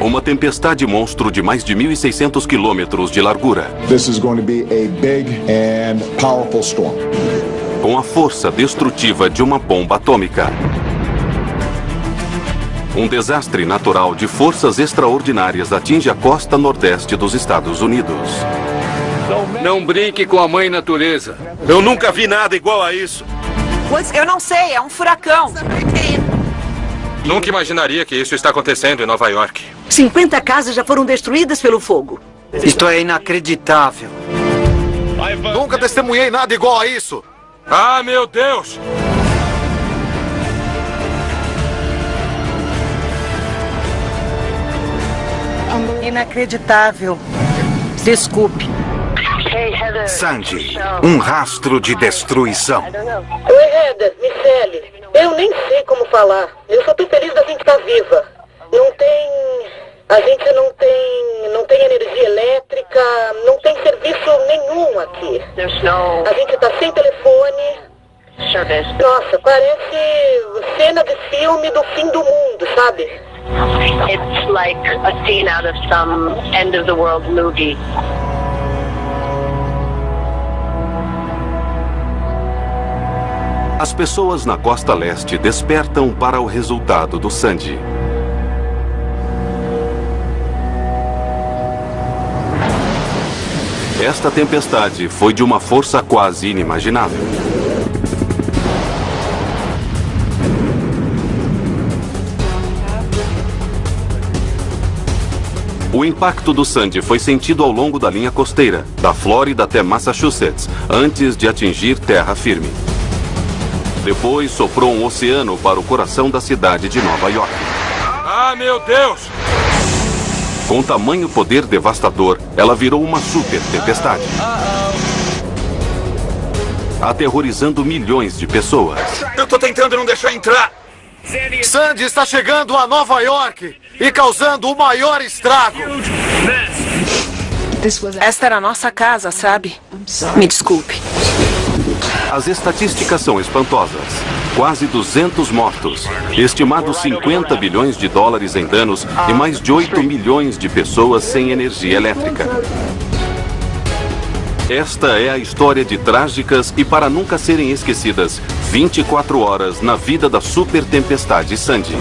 Uma tempestade monstro de mais de 1.600 quilômetros de largura. This is going to be a big and powerful storm. Com a força destrutiva de uma bomba atômica. Um desastre natural de forças extraordinárias atinge a costa nordeste dos Estados Unidos. Não brinque com a mãe natureza. Eu nunca vi nada igual a isso. Eu não sei, é um furacão. Nunca imaginaria que isso está acontecendo em Nova York. 50 casas já foram destruídas pelo fogo. Isto é inacreditável. Nunca testemunhei nada igual a isso. Ah, meu Deus! Inacreditável. Desculpe. Sandy, um rastro de destruição. Oi, Heather, Michelle. Eu nem sei como falar. Eu só tô feliz da gente estar viva. A gente não tem energia elétrica, não tem serviço nenhum aqui. A gente tá sem telefone. Nossa, parece cena de filme do fim do mundo, sabe? It's like a scene out of some end of the world movie. As pessoas na costa leste despertam para o resultado do Sandy. Esta tempestade foi de uma força quase inimaginável. O impacto do Sandy foi sentido ao longo da linha costeira, da Flórida até Massachusetts, antes de atingir terra firme. Depois soprou um oceano para o coração da cidade de Nova York. Ah, meu Deus! Com tamanho poder devastador, ela virou uma super tempestade. Aterrorizando milhões de pessoas. Eu tô tentando não deixar entrar! Sandy está chegando a Nova York e causando o maior estrago. Esta era a nossa casa, sabe? Me desculpe. As estatísticas são espantosas. Quase 200 mortos, estimados 50 bilhões de dólares em danos e mais de 8 milhões de pessoas sem energia elétrica. Esta é a história de trágicas e para nunca serem esquecidas 24 horas na vida da super tempestade Sandy.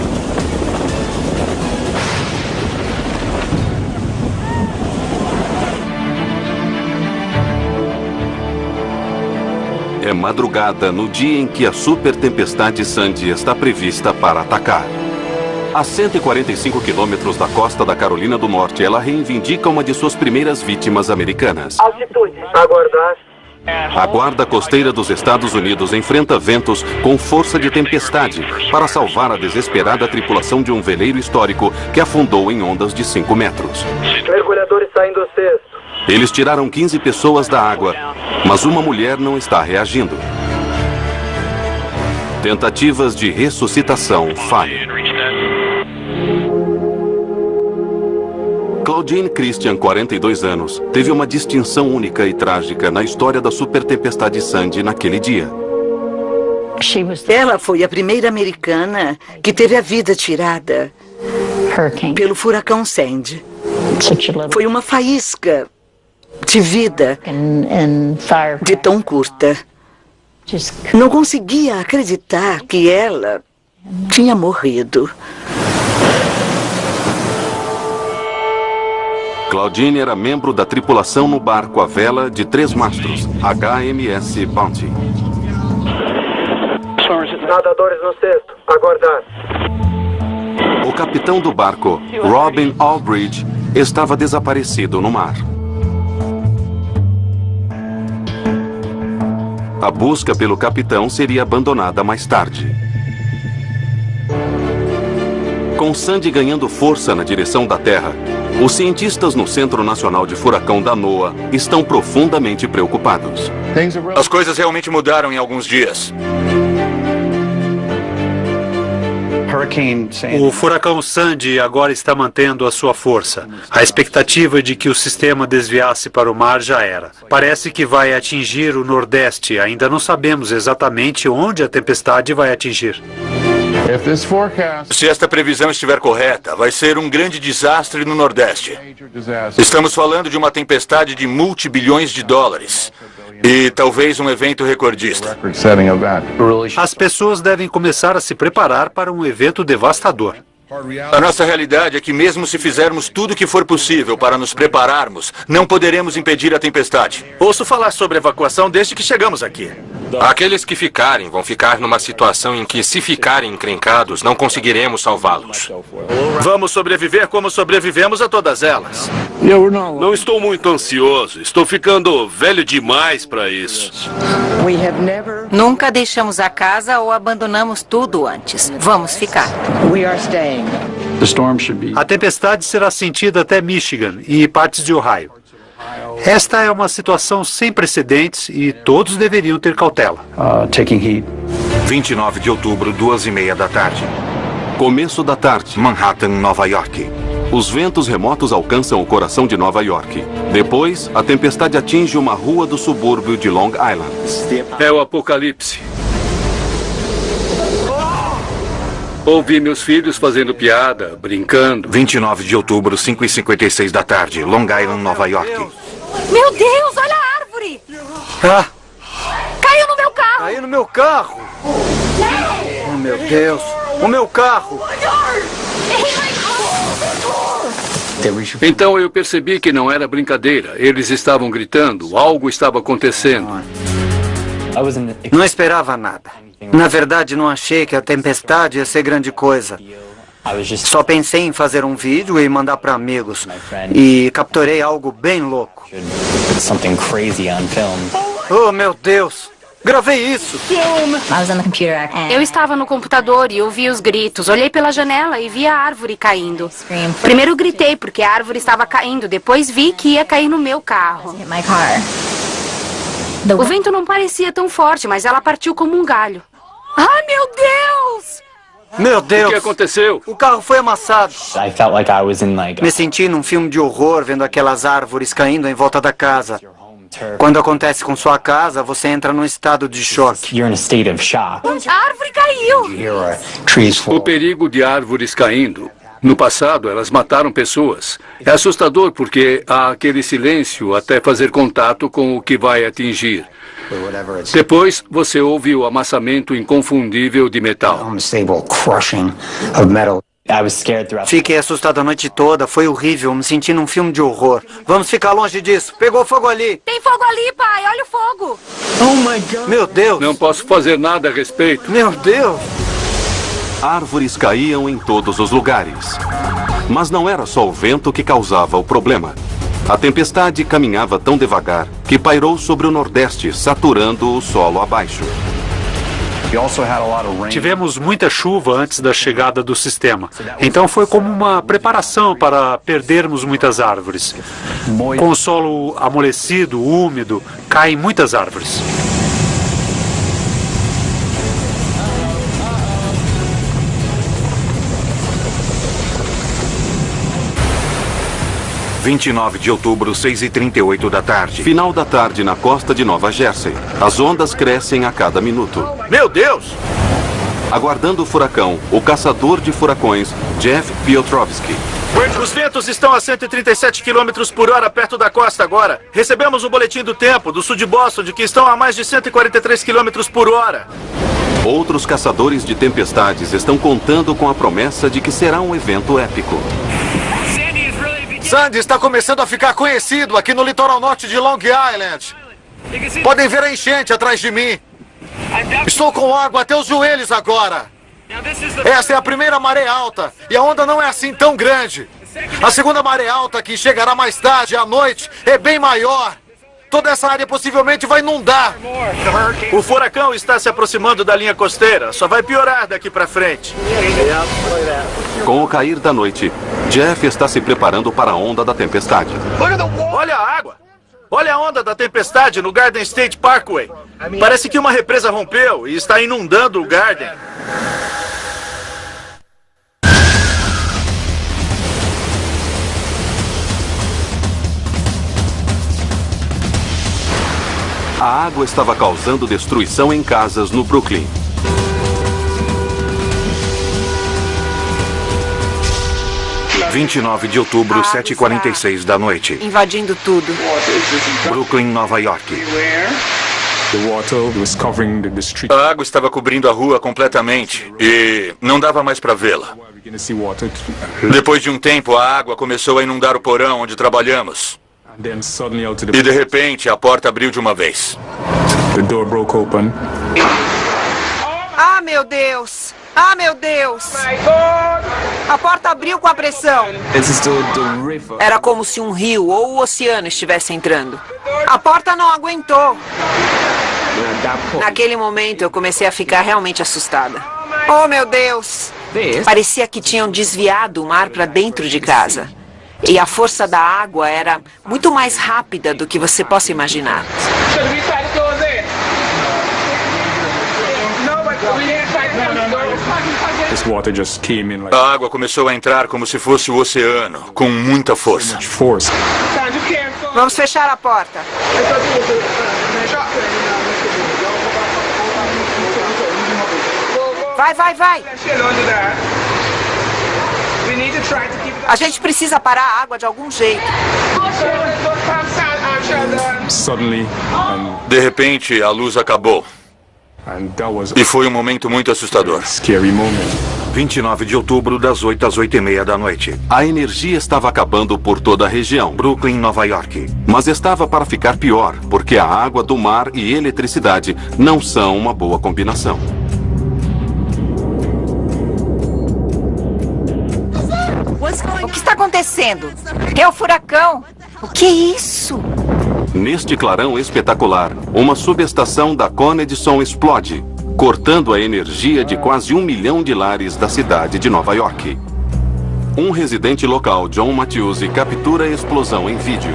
É madrugada no dia em que a super tempestade Sandy está prevista para atacar. A 145 quilômetros da costa da Carolina do Norte, ela reivindica uma de suas primeiras vítimas americanas. Altitude. Aguardar. A guarda costeira dos Estados Unidos enfrenta ventos com força de tempestade para salvar a desesperada tripulação de um veleiro histórico que afundou em ondas de 5 metros. Mergulhadores saindo do cesto. Eles tiraram 15 pessoas da água, mas uma mulher não está reagindo. Tentativas de ressuscitação falham. Claudine Christian, 42 anos, teve uma distinção única e trágica na história da super tempestade Sandy naquele dia. Ela foi a primeira americana que teve a vida tirada pelo furacão Sandy. Foi uma faísca de vida de tão curta. Não conseguia acreditar que ela tinha morrido. Claudine era membro da tripulação no barco à vela de 3 mastros, HMS Bounty. Nadadores no cesto. Aguardar. O capitão do barco, Robin Aldridge, estava desaparecido no mar. A busca pelo capitão seria abandonada mais tarde. Com Sandy ganhando força na direção da Terra, os cientistas no Centro Nacional de Furacão da NOAA estão profundamente preocupados. As coisas realmente mudaram em alguns dias. O furacão Sandy agora está mantendo a sua força. A expectativa de que o sistema desviasse para o mar já era. Parece que vai atingir o Nordeste. Ainda não sabemos exatamente onde a tempestade vai atingir. Se esta previsão estiver correta, vai ser um grande desastre no Nordeste. Estamos falando de uma tempestade de multibilhões de dólares. E talvez um evento recordista. As pessoas devem começar a se preparar para um evento devastador. A nossa realidade é que mesmo se fizermos tudo o que for possível para nos prepararmos, não poderemos impedir a tempestade. Ouço falar sobre evacuação desde que chegamos aqui. Aqueles que ficarem vão ficar numa situação em que, se ficarem encrencados, não conseguiremos salvá-los. Vamos sobreviver como sobrevivemos a todas elas. Não estou muito ansioso. Estou ficando velho demais para isso. Nunca deixamos a casa ou abandonamos tudo antes. Vamos ficar. A tempestade será sentida até Michigan e partes de Ohio. Esta é uma situação sem precedentes e todos deveriam ter cautela. 29 de outubro, 2:30 da tarde. Começo da tarde. Manhattan, Nova York. Os ventos remotos alcançam o coração de Nova York. Depois, a tempestade atinge uma rua do subúrbio de Long Island. É o apocalipse. Ouvi meus filhos fazendo piada, brincando. 29 de outubro, 5:56 da tarde. Long Island, Nova York. Meu Deus, olha a árvore! Caiu no meu carro! Caiu no meu carro! Oh, meu Deus! O meu carro! Então eu percebi que não era brincadeira. Eles estavam gritando, algo estava acontecendo. Não esperava nada. Na verdade, não achei que a tempestade ia ser grande coisa. Só pensei em fazer um vídeo e mandar para amigos. E capturei algo bem louco. Oh, meu Deus! Gravei isso! Eu estava no computador e ouvi os gritos. Olhei pela janela e vi a árvore caindo. Primeiro gritei porque a árvore estava caindo. Depois vi que ia cair no meu carro. O vento não parecia tão forte, mas ela partiu como um galho. Ai, meu Deus! Meu Deus! O que aconteceu? O carro foi amassado. Me senti num filme de horror vendo aquelas árvores caindo em volta da casa. Quando acontece com sua casa, você entra num estado de choque. A árvore caiu! O perigo de árvores caindo. No passado, elas mataram pessoas. É assustador porque há aquele silêncio até fazer contato com o que vai atingir. Depois, você ouve o amassamento inconfundível de metal. Fiquei assustado a noite toda, foi horrível, me senti num filme de horror. Vamos ficar longe disso. Pegou fogo ali. Tem fogo ali, pai. Olha o fogo. Oh, my God. Meu Deus. Não posso fazer nada a respeito. Meu Deus. Árvores caíam em todos os lugares. Mas não era só o vento que causava o problema. A tempestade caminhava tão devagar que pairou sobre o Nordeste, saturando o solo abaixo. Tivemos muita chuva antes da chegada do sistema. Então foi como uma preparação para perdermos muitas árvores. Com o solo amolecido, úmido, caem muitas árvores. – 29 de outubro, 6:38 da tarde. Final da tarde na costa de Nova Jersey. As ondas crescem a cada minuto. Meu Deus! Aguardando o furacão, o caçador de furacões, Jeff Piotrowski. Os ventos estão a 137 km por hora perto da costa agora. Recebemos o boletim do tempo do sul de Boston de que estão a mais de 143 km por hora. Outros caçadores de tempestades estão contando com a promessa de que será um evento épico. Sandy está começando a ficar conhecido aqui no litoral norte de Long Island. Podem ver a enchente atrás de mim. Estou com água até os joelhos agora. Essa é a primeira maré alta e a onda não é assim tão grande. A segunda maré alta, que chegará mais tarde à noite, é bem maior. Toda essa área possivelmente vai inundar. O furacão está se aproximando da linha costeira. Só vai piorar daqui para frente. Com o cair da noite, Jeff está se preparando para a onda da tempestade. Olha a água! Olha a onda da tempestade no Garden State Parkway. Parece que uma represa rompeu e está inundando o Garden. A água estava causando destruição em casas no Brooklyn. 29 de outubro, 7h46 da noite. Invadindo tudo. Brooklyn, Nova York. A água estava cobrindo a rua completamente e não dava mais para vê-la. Depois de um tempo, a água começou a inundar o porão onde trabalhamos. E de repente, a porta abriu de uma vez. Ah, meu Deus! Ah, meu Deus! A porta abriu com a pressão. Era como se um rio ou o oceano estivesse entrando. A porta não aguentou. Naquele momento, eu comecei a ficar realmente assustada. Oh, meu Deus! Parecia que tinham desviado o mar para dentro de casa. E a força da água era muito mais rápida do que você possa imaginar. A água começou a entrar como se fosse o oceano, com muita força. Vamos fechar a porta. Vai, vai, vai. A gente precisa parar a água de algum jeito. De repente, a luz acabou. E foi um momento muito assustador. 29 de outubro, das 8 às 8h30 da noite. A energia estava acabando por toda a região. Brooklyn, Nova York. Mas estava para ficar pior, porque a água do mar e eletricidade não são uma boa combinação. O que está acontecendo? É o furacão. O que é isso? Neste clarão espetacular, uma subestação da Con Edison explode, cortando a energia de quase 1 milhão de lares da cidade de Nova York. Um residente local, John Matthews, captura a explosão em vídeo.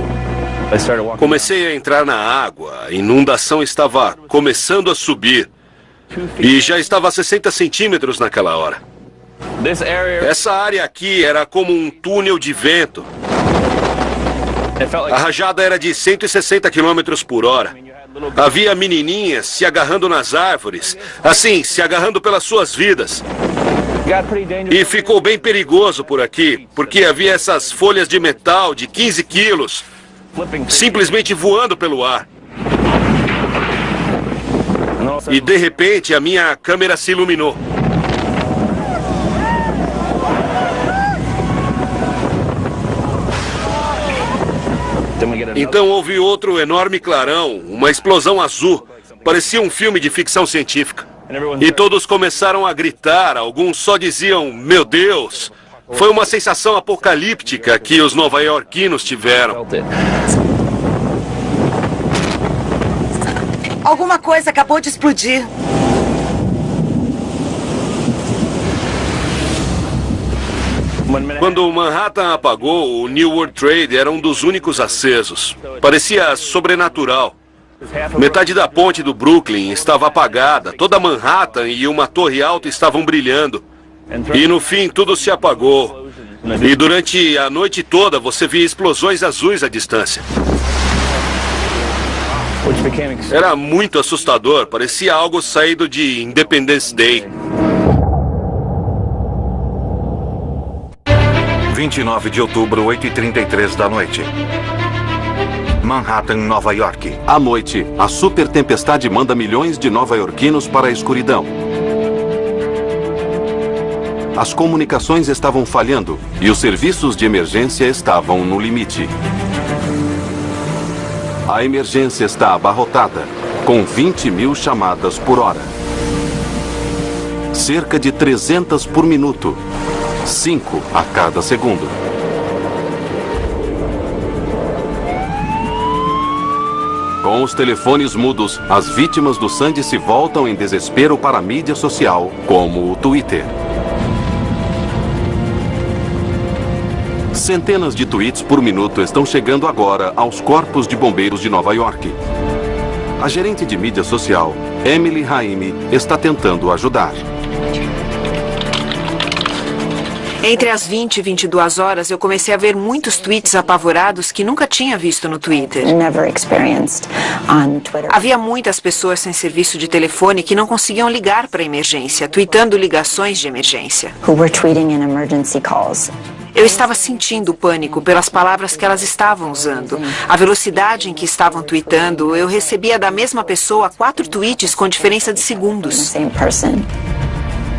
Comecei a entrar na água, a inundação estava começando a subir e já estava a 60 centímetros naquela hora. Essa área aqui era como um túnel de vento. A rajada era de 160 km por hora. Havia menininhas se agarrando nas árvores, assim, se agarrando pelas suas vidas. E ficou bem perigoso por aqui, porque havia essas folhas de metal de 15 quilos, simplesmente voando pelo ar. E de repente a minha câmera se iluminou. Então houve outro enorme clarão, uma explosão azul. Parecia um filme de ficção científica. E todos começaram a gritar, alguns só diziam, meu Deus. Foi uma sensação apocalíptica que os nova-iorquinos tiveram. Alguma coisa acabou de explodir. Quando o Manhattan apagou, o New World Trade era um dos únicos acesos. Parecia sobrenatural. Metade da ponte do Brooklyn estava apagada, toda Manhattan e uma torre alta estavam brilhando. E no fim tudo se apagou. E durante a noite toda você via explosões azuis à distância. Era muito assustador, parecia algo saído de Independence Day. 29 de outubro, 8h33 da noite. Manhattan, Nova York. À noite, a super tempestade manda milhões de nova-iorquinos para a escuridão. As comunicações estavam falhando e os serviços de emergência estavam no limite. A emergência está abarrotada, com 20 mil chamadas por hora. Cerca de 300 por minuto. 5 a cada segundo. Com os telefones mudos, as vítimas do Sandy se voltam em desespero para a mídia social, como o Twitter. Centenas de tweets por minuto estão chegando agora aos corpos de bombeiros de Nova York. A gerente de mídia social, Emily Raimi, está tentando ajudar. Entre as 20 e 22 horas, eu comecei a ver muitos tweets apavorados que nunca tinha visto no Twitter. Havia muitas pessoas sem serviço de telefone que não conseguiam ligar para a emergência, tweetando ligações de emergência. Eu estava sentindo o pânico pelas palavras que elas estavam usando. A velocidade em que estavam tweetando, eu recebia da mesma pessoa 4 tweets com diferença de segundos.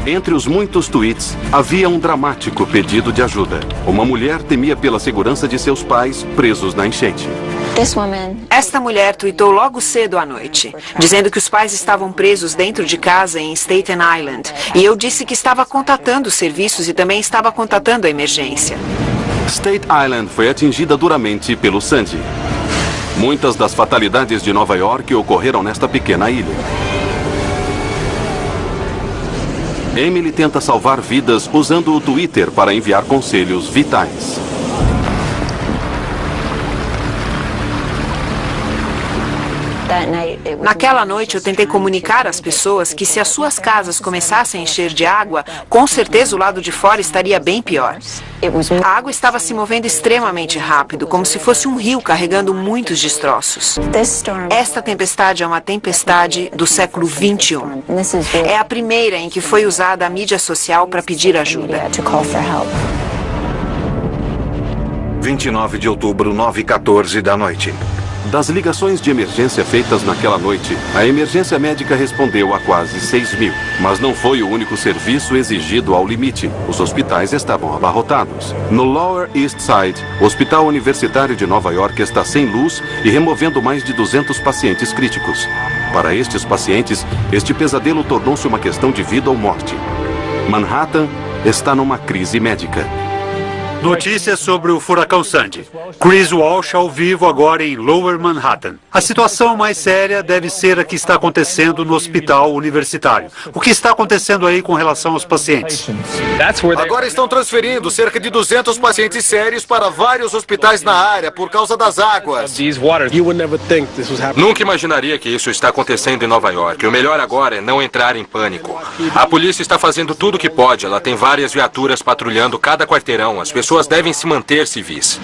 Entre os muitos tweets, havia um dramático pedido de ajuda. Uma mulher temia pela segurança de seus pais presos na enchente. Esta mulher tweetou logo cedo à noite, dizendo que os pais estavam presos dentro de casa em Staten Island. E eu disse que estava contatando os serviços e também estava contatando a emergência. Staten Island foi atingida duramente pelo Sandy. Muitas das fatalidades de Nova York ocorreram nesta pequena ilha. Emily tenta salvar vidas usando o Twitter para enviar conselhos vitais. Naquela noite eu tentei comunicar às pessoas que se as suas casas começassem a encher de água, com certeza o lado de fora estaria bem pior. A água estava se movendo extremamente rápido, como se fosse um rio carregando muitos destroços. Esta tempestade é uma tempestade do século XXI. É a primeira em que foi usada a mídia social para pedir ajuda. 29 de outubro, 9h14 da noite. Das ligações de emergência feitas naquela noite, a emergência médica respondeu a quase 6.000. Mas não foi o único serviço exigido ao limite. Os hospitais estavam abarrotados. No Lower East Side, o Hospital Universitário de Nova York está sem luz e removendo mais de 200 pacientes críticos. Para estes pacientes, este pesadelo tornou-se uma questão de vida ou morte. Manhattan está numa crise médica. Notícias sobre o furacão Sandy. Chris Walsh ao vivo agora em Lower Manhattan. A situação mais séria deve ser a que está acontecendo no hospital universitário. O que está acontecendo aí com relação aos pacientes? Agora estão transferindo cerca de 200 pacientes sérios para vários hospitais na área por causa das águas. Nunca imaginaria que isso está acontecendo em Nova York. O melhor agora é não entrar em pânico. A polícia está fazendo tudo o que pode. Ela tem várias viaturas patrulhando cada quarteirão. As pessoas devem se manter civis.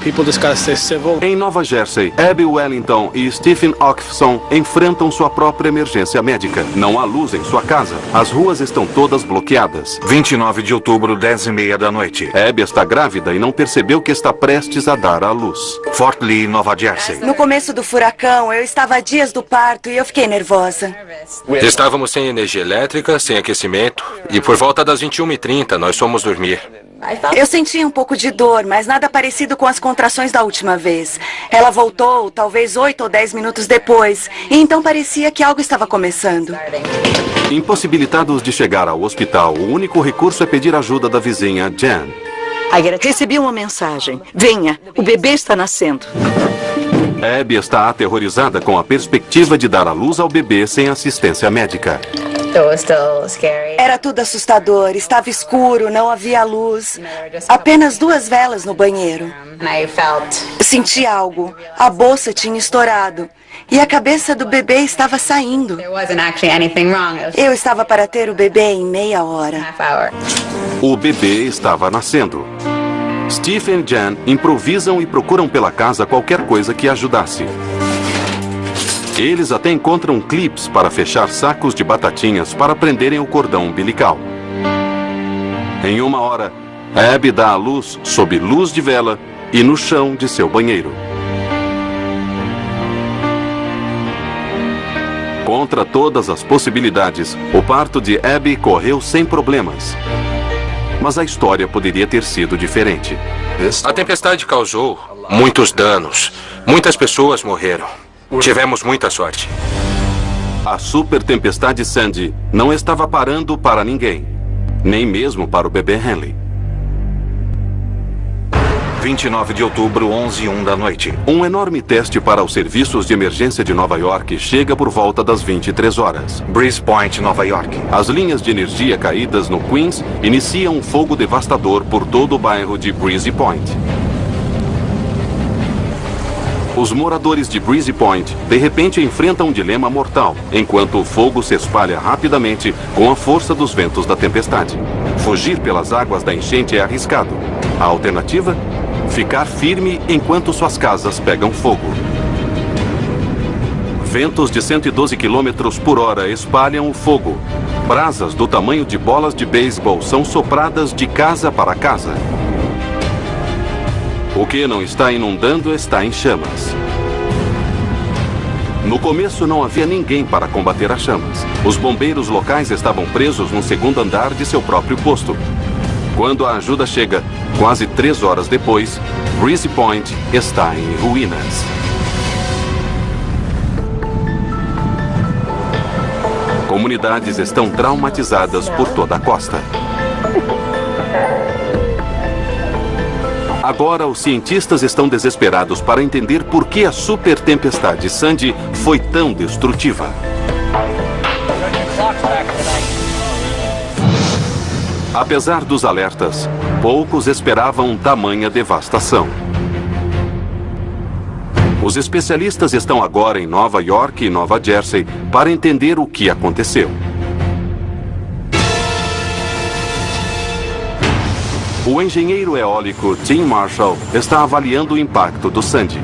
Em Nova Jersey, Abby Wellington e Stephen Ockfson enfrentam sua própria emergência médica. Não há luz em sua casa. As ruas estão todas bloqueadas. 29 de outubro, 10h30 da noite. Abby está grávida e não percebeu que está prestes a dar à luz. Fort Lee, Nova Jersey. No começo do furacão, eu estava a dias do parto e eu fiquei nervosa. Estávamos sem energia elétrica, sem aquecimento, e por volta das 21h30 nós fomos dormir. Eu senti um pouco de dor, mas nada parecido com as contrações da última vez. Ela voltou, talvez 8 ou 10 minutos depois, e então parecia que algo estava começando. Impossibilitados de chegar ao hospital, o único recurso é pedir ajuda da vizinha Jan. Recebi uma mensagem. Venha, o bebê está nascendo. Abby está aterrorizada com a perspectiva de dar à luz ao bebê sem assistência médica. Era tudo assustador, estava escuro, não havia luz. Apenas 2 velas no banheiro. Senti algo. A bolsa tinha estourado. E a cabeça do bebê estava saindo. Eu estava para ter o bebê em meia hora. O bebê estava nascendo. Stephen e Jan improvisam e procuram pela casa qualquer coisa que ajudasse. Eles até encontram clips para fechar sacos de batatinhas para prenderem o cordão umbilical. Em 1 hora, Abby dá à luz sob luz de vela e no chão de seu banheiro. Contra todas as possibilidades, o parto de Abby correu sem problemas. Mas a história poderia ter sido diferente. A tempestade causou muitos danos. Muitas pessoas morreram. Tivemos muita sorte. A super tempestade Sandy não estava parando para ninguém, nem mesmo para o bebê Henley. 29 de outubro, 11h01 da noite. Um enorme teste para os serviços de emergência de Nova York chega por volta das 23 horas. Breeze Point, Nova York. As linhas de energia caídas no Queens iniciam um fogo devastador por todo o bairro de Breeze Point. Os moradores de Breeze Point, de repente, enfrentam um dilema mortal, enquanto o fogo se espalha rapidamente com a força dos ventos da tempestade. Fugir pelas águas da enchente é arriscado. A alternativa? Ficar firme enquanto suas casas pegam fogo. Ventos de 112 km por hora espalham o fogo. Brasas do tamanho de bolas de beisebol são sopradas de casa para casa. O que não está inundando está em chamas. No começo não havia ninguém para combater as chamas. Os bombeiros locais estavam presos no segundo andar de seu próprio posto. Quando a ajuda chega, quase 3 horas depois, Breeze Point está em ruínas. Comunidades estão traumatizadas por toda a costa. Agora, os cientistas estão desesperados para entender por que a super tempestade Sandy foi tão destrutiva. Apesar dos alertas, poucos esperavam tamanha devastação. Os especialistas estão agora em Nova York e Nova Jersey para entender o que aconteceu. O engenheiro eólico Tim Marshall está avaliando o impacto do Sandy.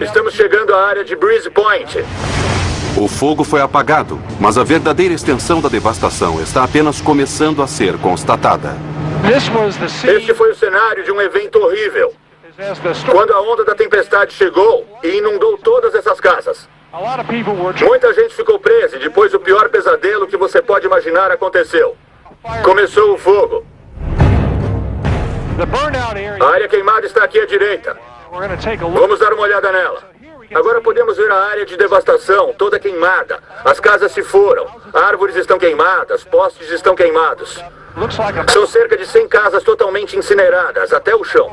Estamos chegando à área de Breeze Point. O fogo foi apagado, mas a verdadeira extensão da devastação está apenas começando a ser constatada. Este foi o cenário de um evento horrível. Quando a onda da tempestade chegou e inundou todas essas casas. Muita gente ficou presa e depois o pior pesadelo que você pode imaginar aconteceu. Começou o fogo. A área queimada está aqui à direita. Vamos dar uma olhada nela. Agora podemos ver a área de devastação, toda queimada. As casas se foram, árvores estão queimadas, postes estão queimados. São cerca de 100 casas totalmente incineradas, até o chão.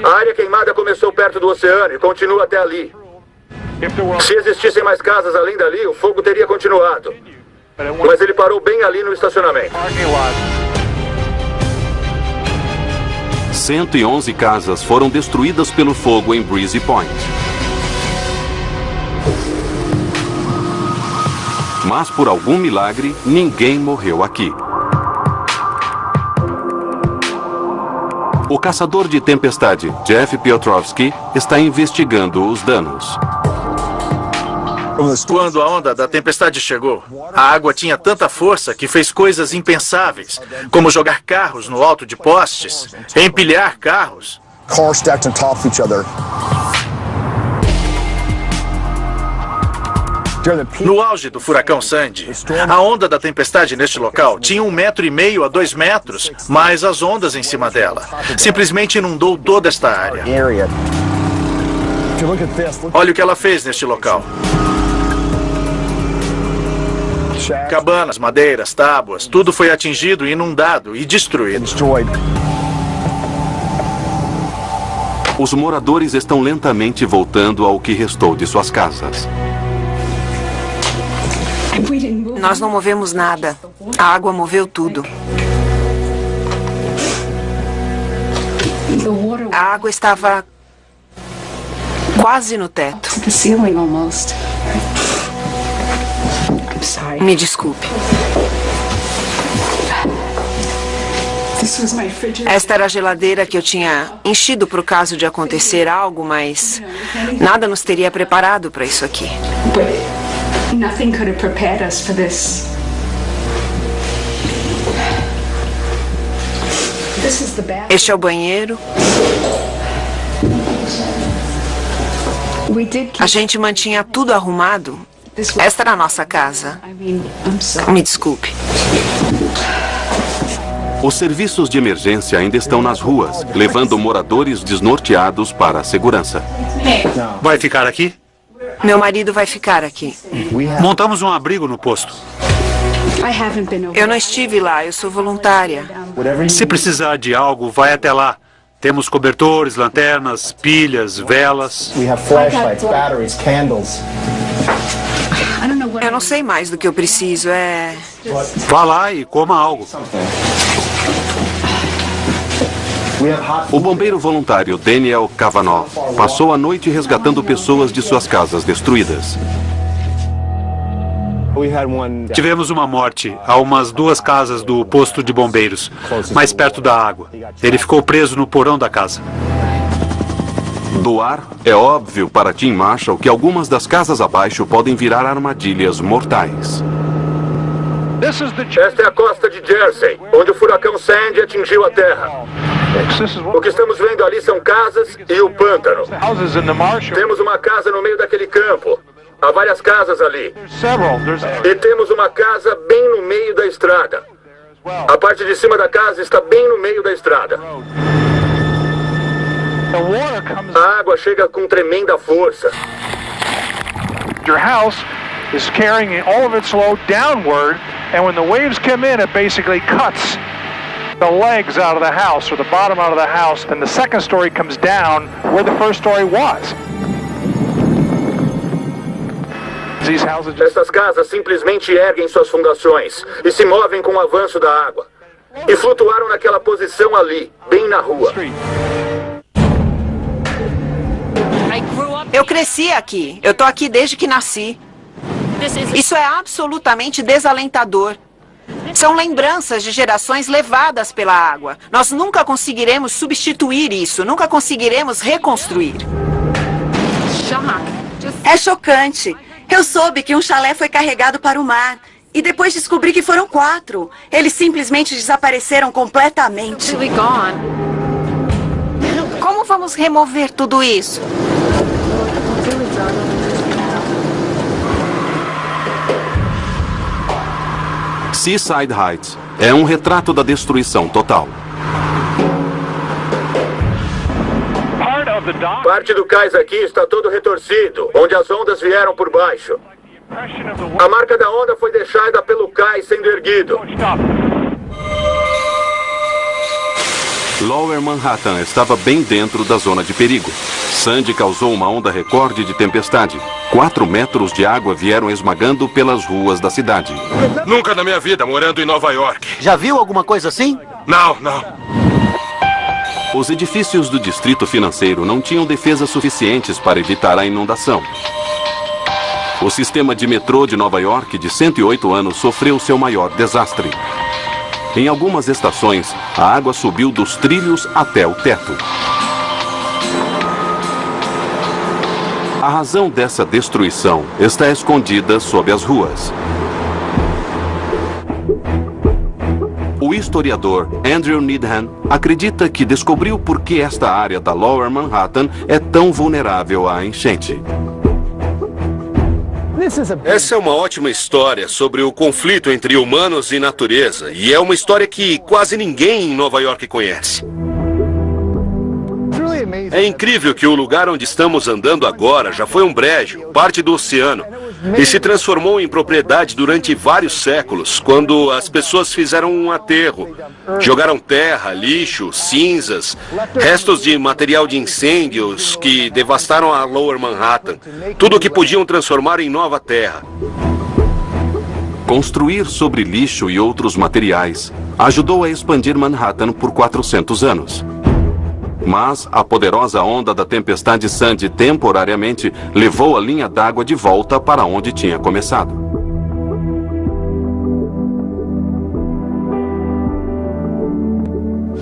A área queimada começou perto do oceano e continua até ali. Se existissem mais casas além dali, o fogo teria continuado. Mas ele parou bem ali no estacionamento. 111 casas foram destruídas pelo fogo em Breeze Point. Mas por algum milagre, ninguém morreu aqui. O caçador de tempestade, Jeff Piotrowski, está investigando os danos. Quando a onda da tempestade chegou, a água tinha tanta força que fez coisas impensáveis, como jogar carros no alto de postes, empilhar carros. No auge do furacão Sandy, a onda da tempestade neste local tinha 1,5 metros a 2 metros, mais as ondas em cima dela. Simplesmente inundou toda esta área. Olha o que ela fez neste local. Cabanas, madeiras, tábuas, tudo foi atingido, inundado e destruído. Os moradores estão lentamente voltando ao que restou de suas casas. Nós não movemos nada. A água moveu tudo. A água estava quase no teto. Me desculpe. Esta era a geladeira que eu tinha enchido para o caso de acontecer algo, mas nada nos teria preparado para isso aqui. Este é o banheiro. A gente mantinha tudo arrumado. Esta era a nossa casa. Me desculpe. Os serviços de emergência ainda estão nas ruas, levando moradores desnorteados para a segurança. Vai ficar aqui? Meu marido vai ficar aqui. Montamos um abrigo no posto. Eu não estive lá, eu sou voluntária. Se precisar de algo, vai até lá. Temos cobertores, lanternas, pilhas, velas. Eu não sei mais do que eu preciso, Vá lá e coma algo. O bombeiro voluntário Daniel Cavanaugh passou a noite resgatando pessoas de suas casas destruídas. Tivemos uma morte a umas 2 casas do posto de bombeiros, mais perto da água. Ele ficou preso no porão da casa. Do ar, é óbvio para Tim Marshall que algumas das casas abaixo podem virar armadilhas mortais. Esta é a costa de Jersey, onde o furacão Sandy atingiu a terra. O que estamos vendo ali são casas e o pântano. Temos uma casa no meio daquele campo. Há várias casas ali. E temos uma casa bem no meio da estrada. A parte de cima da casa está bem no meio da estrada. A água chega com tremenda força. Your house is carrying all of its load downward, and when the waves come in, it basically cuts the legs out of the house, or the bottom out of the house, and the second story comes down where the first story was. Essas casas simplesmente erguem suas fundações e se movem com o avanço da água. E flutuaram naquela posição ali, bem na rua. Eu cresci aqui. Eu tô aqui desde que nasci. Isso é absolutamente desalentador. São lembranças de gerações levadas pela água. Nós nunca conseguiremos substituir isso, nunca conseguiremos reconstruir. É chocante. Eu soube que um chalé foi carregado para o mar. E depois descobri que foram 4. Eles simplesmente desapareceram completamente. Como vamos remover tudo isso? Seaside Heights é um retrato da destruição total. Parte do cais aqui está todo retorcido, onde as ondas vieram por baixo. A marca da onda foi deixada pelo cais sendo erguido. Lower Manhattan estava bem dentro da zona de perigo. Sandy causou uma onda recorde de tempestade. 4 metros de água vieram esmagando pelas ruas da cidade. Nunca na minha vida morando em Nova York. Já viu alguma coisa assim? Não. Os edifícios do distrito financeiro não tinham defesas suficientes para evitar a inundação. O sistema de metrô de Nova York, de 108 anos, sofreu seu maior desastre. Em algumas estações, a água subiu dos trilhos até o teto. A razão dessa destruição está escondida sob as ruas. O historiador Andrew Needham acredita que descobriu por que esta área da Lower Manhattan é tão vulnerável à enchente. Essa é uma ótima história sobre o conflito entre humanos e natureza, e é uma história que quase ninguém em Nova York conhece. É incrível que o lugar onde estamos andando agora já foi um brejo, parte do oceano, e se transformou em propriedade durante vários séculos, quando as pessoas fizeram um aterro. Jogaram terra, lixo, cinzas, restos de material de incêndios que devastaram a Lower Manhattan, tudo o que podiam transformar em nova terra. Construir sobre lixo e outros materiais ajudou a expandir Manhattan por 400 anos. Mas a poderosa onda da tempestade Sandy temporariamente levou a linha d'água de volta para onde tinha começado.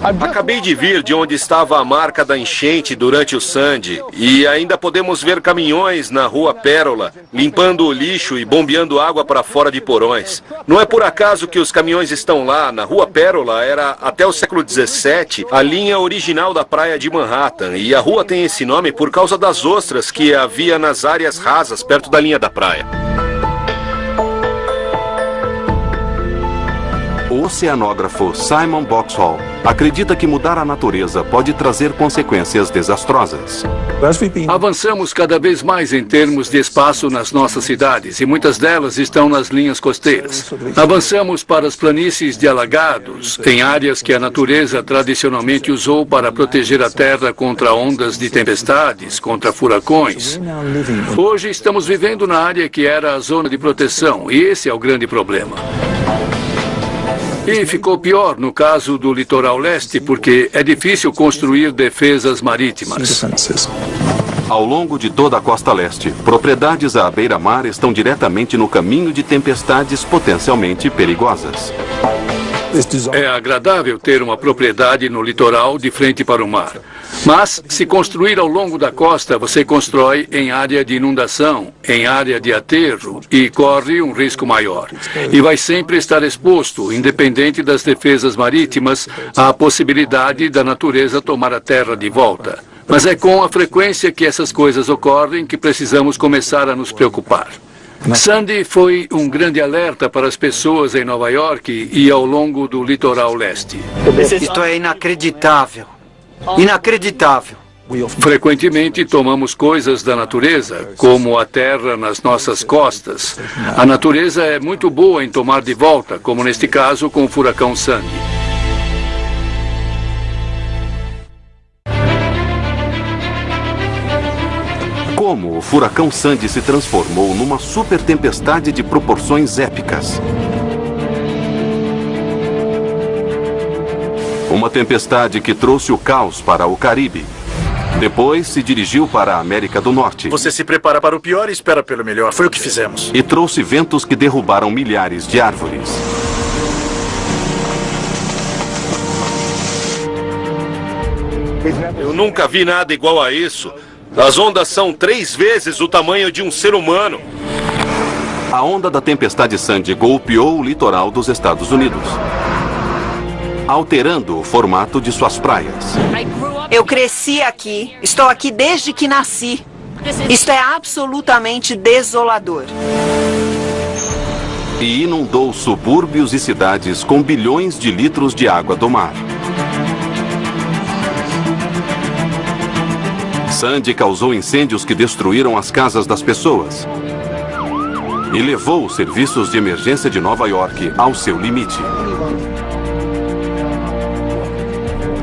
Acabei de vir de onde estava a marca da enchente durante o Sandy e ainda podemos ver caminhões na Rua Pérola limpando o lixo e bombeando água para fora de porões. Não é por acaso que os caminhões estão lá. Na Rua Pérola era, até o século XVII, a linha original da praia de Manhattan, e a rua tem esse nome por causa das ostras que havia nas áreas rasas perto da linha da praia. O oceanógrafo Simon Boxhall acredita que mudar a natureza pode trazer consequências desastrosas. Avançamos cada vez mais em termos de espaço nas nossas cidades, e muitas delas estão nas linhas costeiras. Avançamos para as planícies de alagados, em áreas que a natureza tradicionalmente usou para proteger a terra contra ondas de tempestades, contra furacões. Hoje estamos vivendo na área que era a zona de proteção, e esse é o grande problema. E ficou pior no caso do litoral leste, porque é difícil construir defesas marítimas. Ao longo de toda a costa leste, propriedades à beira-mar estão diretamente no caminho de tempestades potencialmente perigosas. É agradável ter uma propriedade no litoral de frente para o mar. Mas, se construir ao longo da costa, você constrói em área de inundação, em área de aterro e corre um risco maior. E vai sempre estar exposto, independente das defesas marítimas, à possibilidade da natureza tomar a terra de volta. Mas é com a frequência que essas coisas ocorrem que precisamos começar a nos preocupar. Sandy foi um grande alerta para as pessoas em Nova York e ao longo do litoral leste. Isto é inacreditável. Inacreditável. Frequentemente tomamos coisas da natureza, como a terra nas nossas costas. A natureza é muito boa em tomar de volta, como neste caso com o furacão Sandy. Como o furacão Sandy se transformou numa super tempestade de proporções épicas. Uma tempestade que trouxe o caos para o Caribe. Depois se dirigiu para a América do Norte. Você se prepara para o pior e espera pelo melhor. Foi o que fizemos. E trouxe ventos que derrubaram milhares de árvores. Eu nunca vi nada igual a isso. As ondas são 3 vezes o tamanho de um ser humano. A onda da tempestade Sandy golpeou o litoral dos Estados Unidos, alterando o formato de suas praias. Eu cresci aqui, estou aqui desde que nasci. Isto é absolutamente desolador. E inundou subúrbios e cidades com bilhões de litros de água do mar. Sandy causou incêndios que destruíram as casas das pessoas e levou os serviços de emergência de Nova York ao seu limite.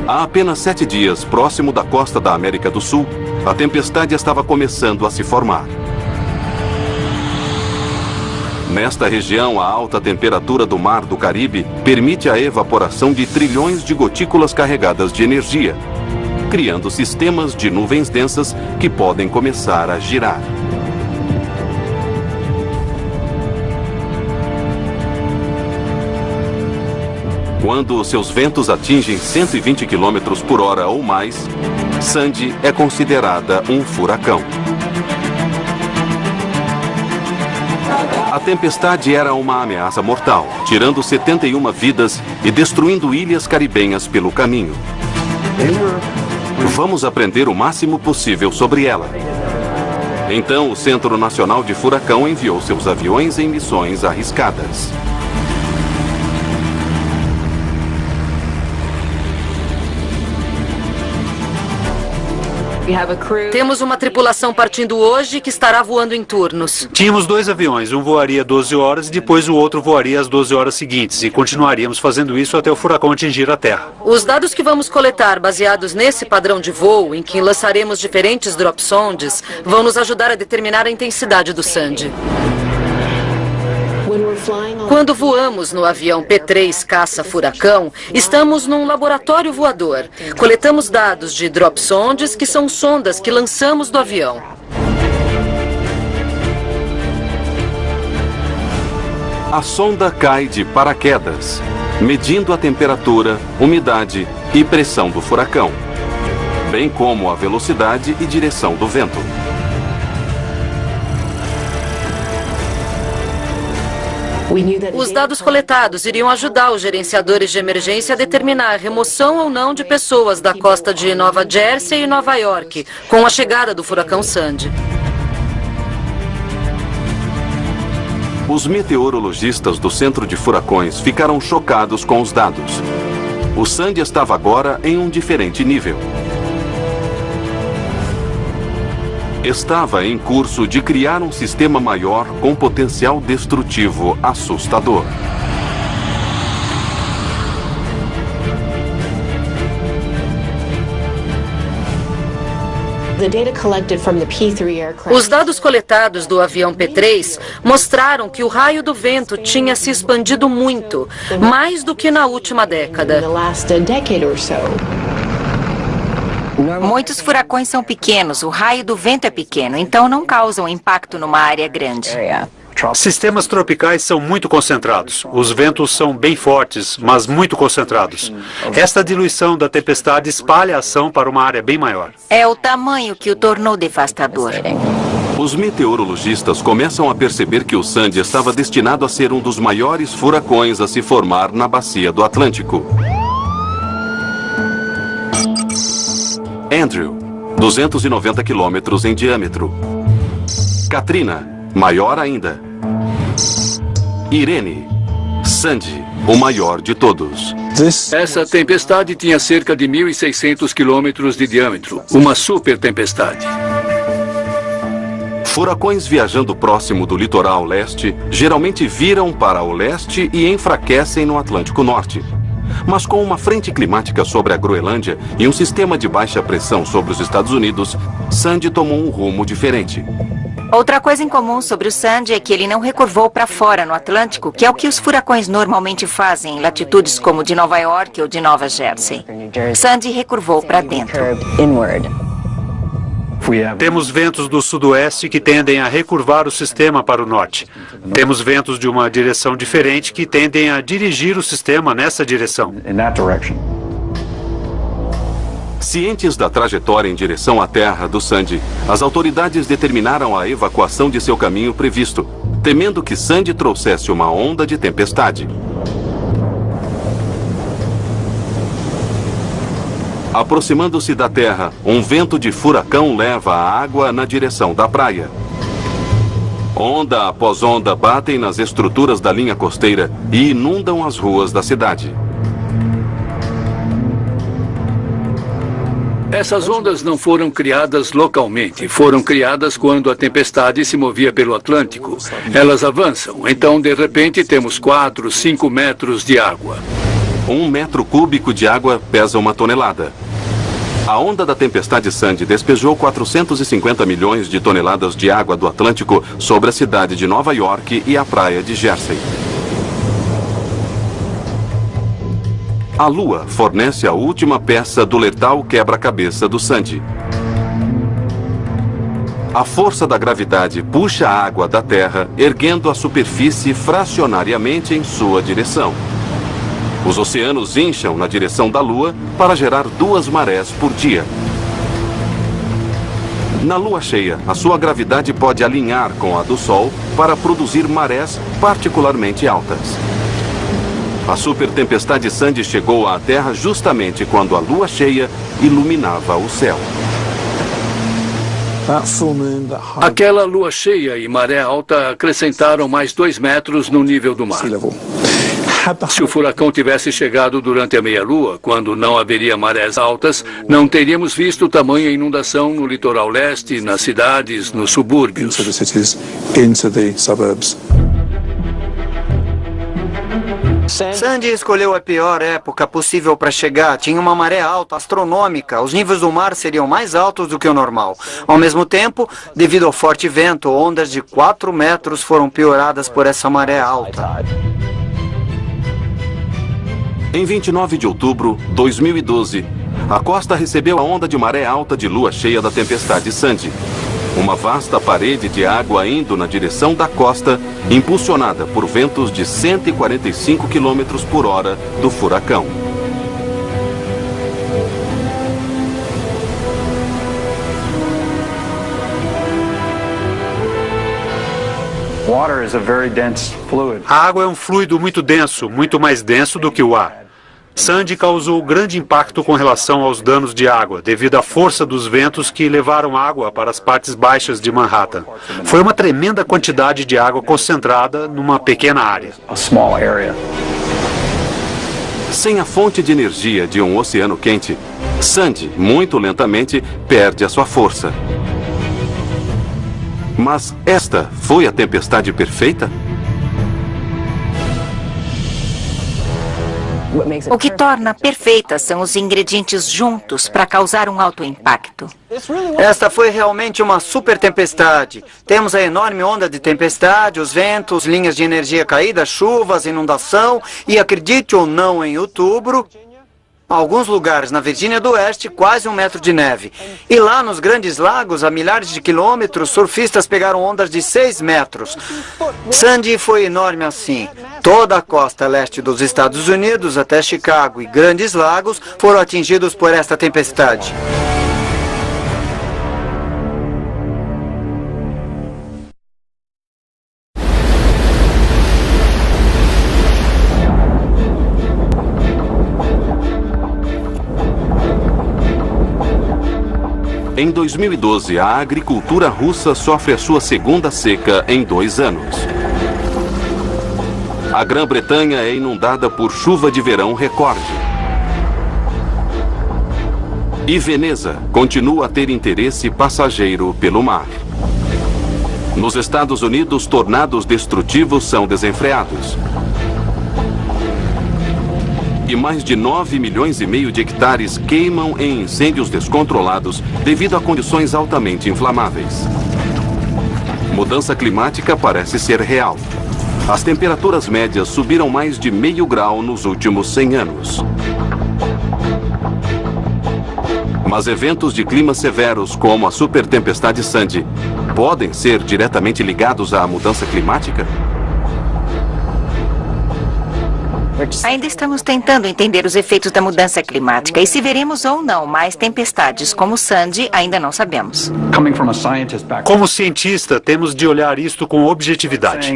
Há apenas 7 dias, próximo da costa da América do Sul, a tempestade estava começando a se formar. Nesta região, a alta temperatura do mar do Caribe permite a evaporação de trilhões de gotículas carregadas de energia, criando sistemas de nuvens densas que podem começar a girar. Quando seus ventos atingem 120 km por hora ou mais, Sandy é considerada um furacão. A tempestade era uma ameaça mortal, tirando 71 vidas e destruindo ilhas caribenhas pelo caminho. Vamos aprender o máximo possível sobre ela. Então, o Centro Nacional de Furacão enviou seus aviões em missões arriscadas. Temos uma tripulação partindo hoje que estará voando em turnos. Tínhamos 2 aviões, um voaria 12 horas e depois o outro voaria às 12 horas seguintes. E continuaríamos fazendo isso até o furacão atingir a Terra. Os dados que vamos coletar baseados nesse padrão de voo, em que lançaremos diferentes drop sondes, vão nos ajudar a determinar a intensidade do Sandy. Quando voamos no avião P-3 caça-furacão, estamos num laboratório voador. Coletamos dados de drop sondes, que são sondas que lançamos do avião. A sonda cai de paraquedas, medindo a temperatura, umidade e pressão do furacão, bem como a velocidade e direção do vento. Os dados coletados iriam ajudar os gerenciadores de emergência a determinar a remoção ou não de pessoas da costa de Nova Jersey e Nova York, com a chegada do furacão Sandy. Os meteorologistas do Centro de Furacões ficaram chocados com os dados. O Sandy estava agora em um diferente nível. Estava em curso de criar um sistema maior com potencial destrutivo assustador. Os dados coletados do avião P-3 mostraram que o raio do vento tinha se expandido muito, mais do que na última década. Muitos furacões são pequenos, o raio do vento é pequeno, então não causam impacto numa área grande. Sistemas tropicais são muito concentrados. Os ventos são bem fortes, mas muito concentrados. Esta diluição da tempestade espalha a ação para uma área bem maior. É o tamanho que o tornou devastador. Os meteorologistas começam a perceber que o Sandy estava destinado a ser um dos maiores furacões a se formar na bacia do Atlântico. Andrew, 290 quilômetros em diâmetro. Katrina, maior ainda. Irene, Sandy, o maior de todos. Essa tempestade tinha cerca de 1.600 quilômetros de diâmetro. Uma super tempestade. Furacões viajando próximo do litoral leste geralmente viram para o leste e enfraquecem no Atlântico Norte. Mas com uma frente climática sobre a Groenlândia e um sistema de baixa pressão sobre os Estados Unidos, Sandy tomou um rumo diferente. Outra coisa em comum sobre o Sandy é que ele não recurvou para fora no Atlântico, que é o que os furacões normalmente fazem em latitudes como de Nova York ou de Nova Jersey. Sandy recurvou para dentro. Temos ventos do sudoeste que tendem a recurvar o sistema para o norte. Temos ventos de uma direção diferente que tendem a dirigir o sistema nessa direção. Cientes da trajetória em direção à terra do Sandy, as autoridades determinaram a evacuação de seu caminho previsto, temendo que Sandy trouxesse uma onda de tempestade. Aproximando-se da terra, um vento de furacão leva a água na direção da praia. Onda após onda batem nas estruturas da linha costeira e inundam as ruas da cidade. Essas ondas não foram criadas localmente, foram criadas quando a tempestade se movia pelo Atlântico. Elas avançam, então de repente temos 4, 5 metros de água. 1 metro cúbico de água pesa 1 tonelada. A onda da tempestade Sandy despejou 450 milhões de toneladas de água do Atlântico sobre a cidade de Nova York e a praia de Jersey. A Lua fornece a última peça do letal quebra-cabeça do Sandy. A força da gravidade puxa a água da Terra, erguendo a superfície fracionariamente em sua direção. Os oceanos incham na direção da Lua para gerar 2 marés por dia. Na lua cheia, a sua gravidade pode alinhar com a do Sol para produzir marés particularmente altas. A supertempestade Sandy chegou à Terra justamente quando a lua cheia iluminava o céu. Aquela lua cheia e maré alta acrescentaram mais 2 metros no nível do mar. Se o furacão tivesse chegado durante a meia-lua, quando não haveria marés altas, não teríamos visto tamanha inundação no litoral leste, nas cidades, nos subúrbios. Sandy escolheu a pior época possível para chegar. Tinha uma maré alta, astronômica. Os níveis do mar seriam mais altos do que o normal. Ao mesmo tempo, devido ao forte vento, ondas de 4 metros foram pioradas por essa maré alta. Em 29 de outubro de 2012, a costa recebeu a onda de maré alta de lua cheia da tempestade Sandy. Uma vasta parede de água indo na direção da costa, impulsionada por ventos de 145 km por hora do furacão. A água é um fluido muito denso, muito mais denso do que o ar. Sandy causou grande impacto com relação aos danos de água, devido à força dos ventos que levaram água para as partes baixas de Manhattan. Foi uma tremenda quantidade de água concentrada numa pequena área. Sem a fonte de energia de um oceano quente, Sandy, muito lentamente, perde a sua força. Mas esta foi a tempestade perfeita? O que torna perfeita são os ingredientes juntos para causar um alto impacto. Esta foi realmente uma super tempestade. Temos a enorme onda de tempestade, os ventos, linhas de energia caídas, chuvas, inundação e, acredite ou não, em outubro, Alguns lugares na Virgínia do Oeste, quase 1 metro de neve. E lá nos Grandes Lagos, a milhares de quilômetros, surfistas pegaram ondas de 6 metros. Sandy foi enorme assim. Toda a costa leste dos Estados Unidos, até Chicago e Grandes Lagos, foram atingidos por esta tempestade. Em 2012, a agricultura russa sofre a sua segunda seca em 2 anos. A Grã-Bretanha é inundada por chuva de verão recorde. E Veneza continua a ter interesse passageiro pelo mar. Nos Estados Unidos, tornados destrutivos são desenfreados. E mais de 9,5 milhões de hectares queimam em incêndios descontrolados devido a condições altamente inflamáveis. Mudança climática parece ser real. As temperaturas médias subiram mais de meio grau nos últimos 100 anos. Mas eventos de clima severos, como a supertempestade Sandy, podem ser diretamente ligados à mudança climática? Ainda estamos tentando entender os efeitos da mudança climática e se veremos ou não mais tempestades como Sandy, ainda não sabemos. Como cientista, temos de olhar isto com objetividade.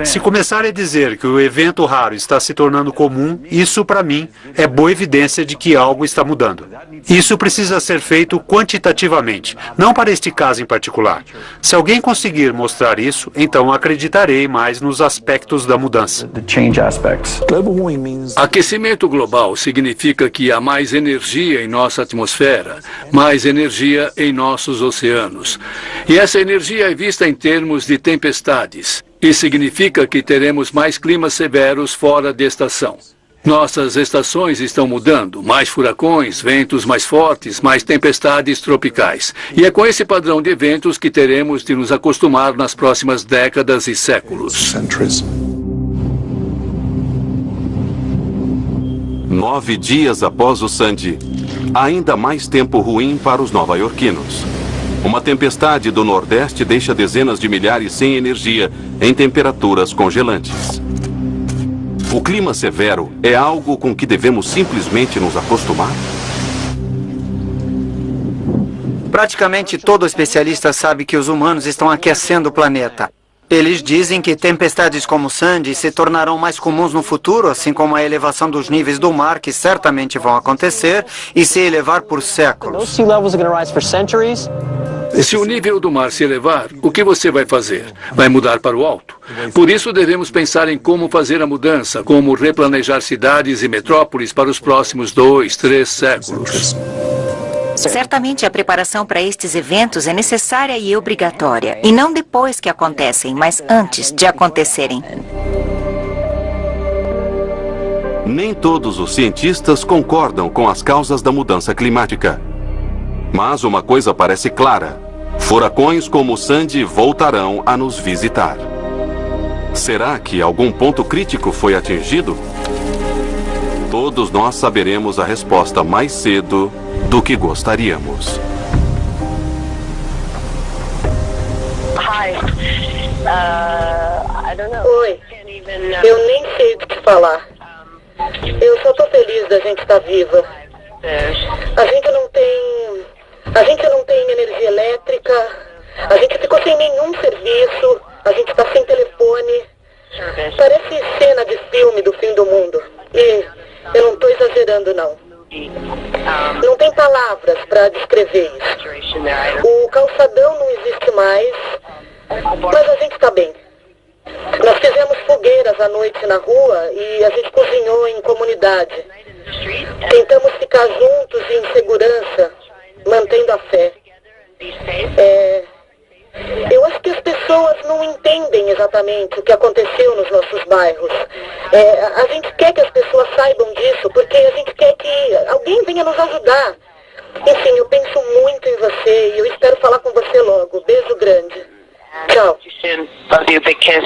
Se começar a dizer que o evento raro está se tornando comum, isso, para mim, é boa evidência de que algo está mudando. Isso precisa ser feito quantitativamente, não para este caso em particular. Se alguém conseguir mostrar isso, então acreditarei mais nos aspectos da mudança. Aquecimento global significa que há mais energia em nossa atmosfera, mais energia em nossos oceanos. E essa energia é vista em termos de tempestades. E significa que teremos mais climas severos fora de estação. Nossas estações estão mudando, mais furacões, ventos mais fortes, mais tempestades tropicais. E é com esse padrão de eventos que teremos de nos acostumar nas próximas décadas e séculos. 9 dias após o Sandy, ainda mais tempo ruim para os nova-iorquinos. Uma tempestade do Nordeste deixa dezenas de milhares sem energia em temperaturas congelantes. O clima severo é algo com que devemos simplesmente nos acostumar? Praticamente todo especialista sabe que os humanos estão aquecendo o planeta. Eles dizem que tempestades como Sandy se tornarão mais comuns no futuro, assim como a elevação dos níveis do mar, que certamente vão acontecer, e se elevar por séculos. Se o nível do mar se elevar, o que você vai fazer? Vai mudar para o alto. Por isso devemos pensar em como fazer a mudança, como replanejar cidades e metrópoles para os próximos 2, 3 séculos. Certamente a preparação para estes eventos é necessária e obrigatória, e não depois que acontecem, mas antes de acontecerem. Nem todos os cientistas concordam com as causas da mudança climática. Mas uma coisa parece clara: furacões como o Sandy voltarão a nos visitar. Será que algum ponto crítico foi atingido? Todos nós saberemos a resposta mais cedo do que gostaríamos. Oi, eu nem sei o que te falar. Eu só tô feliz da gente estar viva. A gente não tem energia elétrica, a gente ficou sem nenhum serviço, a gente tá sem telefone. Parece cena de filme do fim do mundo. E eu não tô exagerando, não. Não tem palavras para descrever isso. O calçadão não existe mais, mas a gente está bem. Nós fizemos fogueiras à noite na rua e a gente cozinhou em comunidade. Tentamos ficar juntos e em segurança, mantendo a fé. Eu acho que as pessoas não entendem exatamente o que aconteceu nos nossos bairros. A gente quer que as pessoas saibam disso, porque a gente quer que alguém venha nos ajudar. Enfim, eu penso muito em você e eu espero falar com você logo. Beijo grande. Tchau. Love you, big kiss.